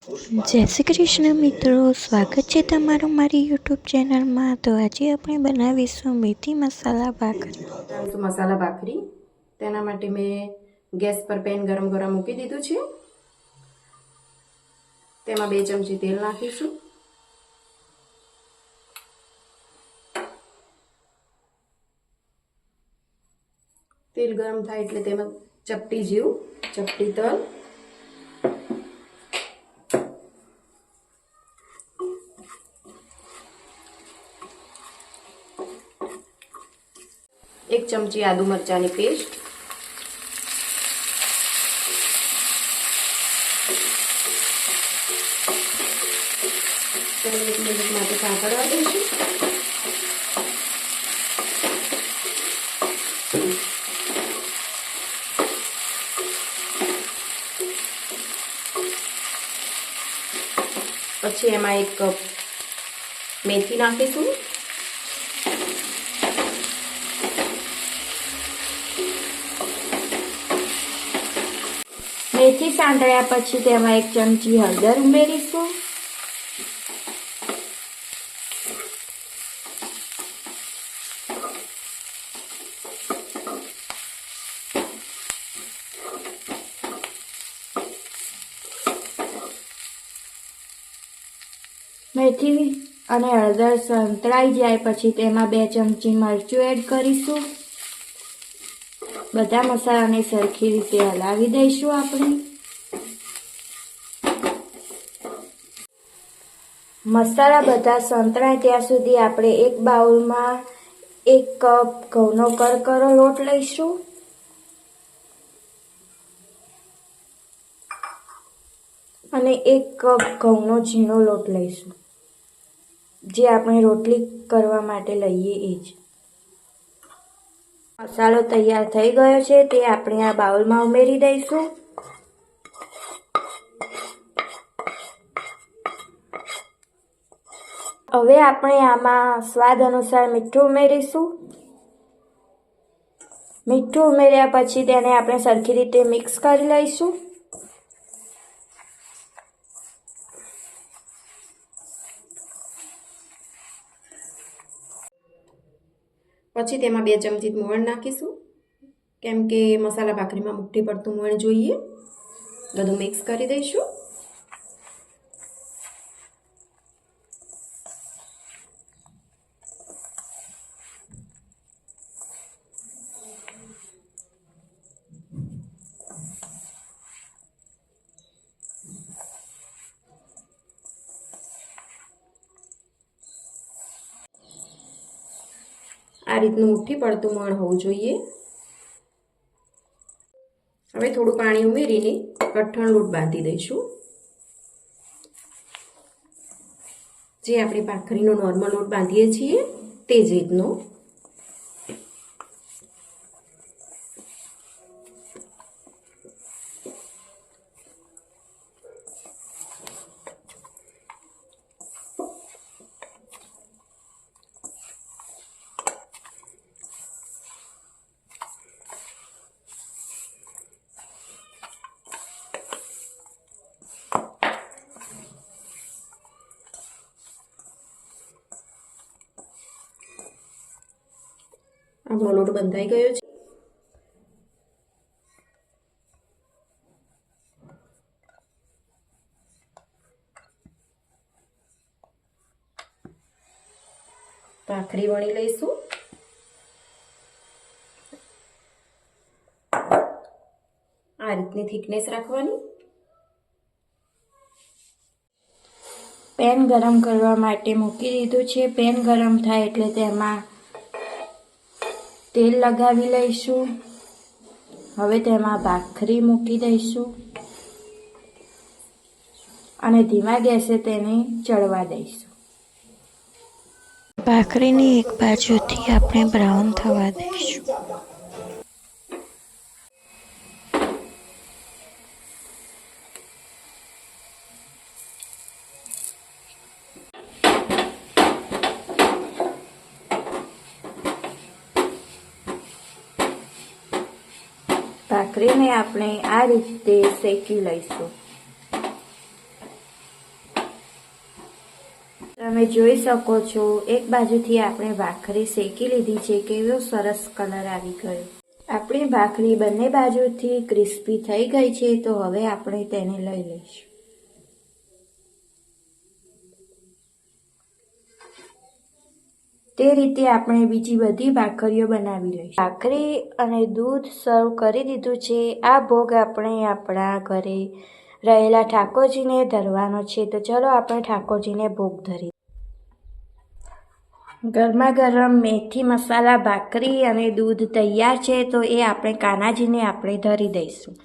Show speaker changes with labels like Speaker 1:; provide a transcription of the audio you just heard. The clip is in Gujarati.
Speaker 1: જય શ્રી કૃષ્ણ મિત્રો, સ્વાગત છે તમારું મારી યુટ્યુબ ચેનલમાં। તો આજે આપણે બનાવીશું મેથી મસાલા ભાખરી।
Speaker 2: મસાલા ભાખરી તેના માટે મેં ગેસ પર પેન ગરમ કરવા મૂકી દીધું છે। તેમાં 2 ચમચી તેલ નાખીશું। તેલ ગરમ થાય એટલે તેમાં ચપટી જીરું, ચપટી તલ, एक चमची आदू मरचानी पेस्ट, તેને 1 મિનિટ માટે સાંતળવા દઈશું। પછી એમાં 1 કપ મેથી નાખીશું।
Speaker 3: मेथी सांतळ्या पछी तेमां 1 चमची हळदर उमेरीशुं। मेथी अने हळदर संतळाई जाय पछी तेमां 2 चमची मरचुं एड करीशुं। बधा मसालाने सरखी रीते हलावी दईशुं आपणे। मसाला बधा संतळाय त्यां सुधी आपणे एक बाउलमां 1 कप घऊंनो करकरो लोट लईशुं। अने 1 कप घऊंनो झीणो लोट लईशुं, जे आपणे रोटली करवा माटे लईए ए ज। मसालो तैयार थई गयो छे ते आपणे आ बाउलमां उमेरी दईशुं। हवे आपणे आमां स्वाद अनुसार मीठुं उमेरीशुं। मीठुं उमेर्या पछी तेने आपणे सरखी रीते मिक्स करी लईशुं।
Speaker 2: પછી તેમાં 2 ચમચી મોણ નાખીશું, કેમ કે મસાલા ભાખરીમાં મુઠ્ઠી પડતું મોણ જોઈએ। બધું મિક્સ કરી દઈશું। आ रीतनु मुठ्ठी पड़तुं मोण होवुं जोईए। हवे थोड़ुं पाणी उमेरीने कठण लोट बांधी दईशुं, जे आपणे भाखरीनो नॉर्मल लोट बांधीए छीए ते ज रीतनो। આપણો લોટ બંધાઈ ગયો છે। ભાખરી વણી લઈશું। આ રીતની થિકનેસ રાખવાની।
Speaker 3: पेन गरम करवा माटे मूकी दीधुं छे। पेन गरम थाय एटले तेमां तेल लगावी लईशुं। हवे तेमां भाखरी मूकी दईशुं अने धीमा गैसे तेने चढ़वा दईशुं।
Speaker 1: ભાખરીની એક બાજુથી આપણે બ્રાઉન થવા દઈશું।
Speaker 3: भाखरीने આપણે આ રીતે શેકી લઈશું। તમે જોઈ શકો છો એક બાજુથી આપણે ભાખરી શેકી લીધી છે, કેવો સરસ કલર આવી ગયો. આપણી ભાખરી બંને બાજુથી ક્રિસ્પી થઈ ગઈ છે, તો હવે આપણે તેને લઈ લઈશું. તે રીતે આપણે બીજી બધી ભાખરીઓ બનાવી લઈશું. ભાખરી અને દૂધ સર્વ કરી દીધું છે. આ ભોગ આપણે આપણા ઘરે રહેલા ઠાકોરજીને ધરવાનો છે, તો ચલો આપણે ઠાકોરજીને ભોગ ધરીએ. ગરમા ગરમ મેથી મસાલા ભાખરી અને દૂધ તૈયાર છે, તો એ આપણે કાનાજીને આપણે ધરી દઈશું.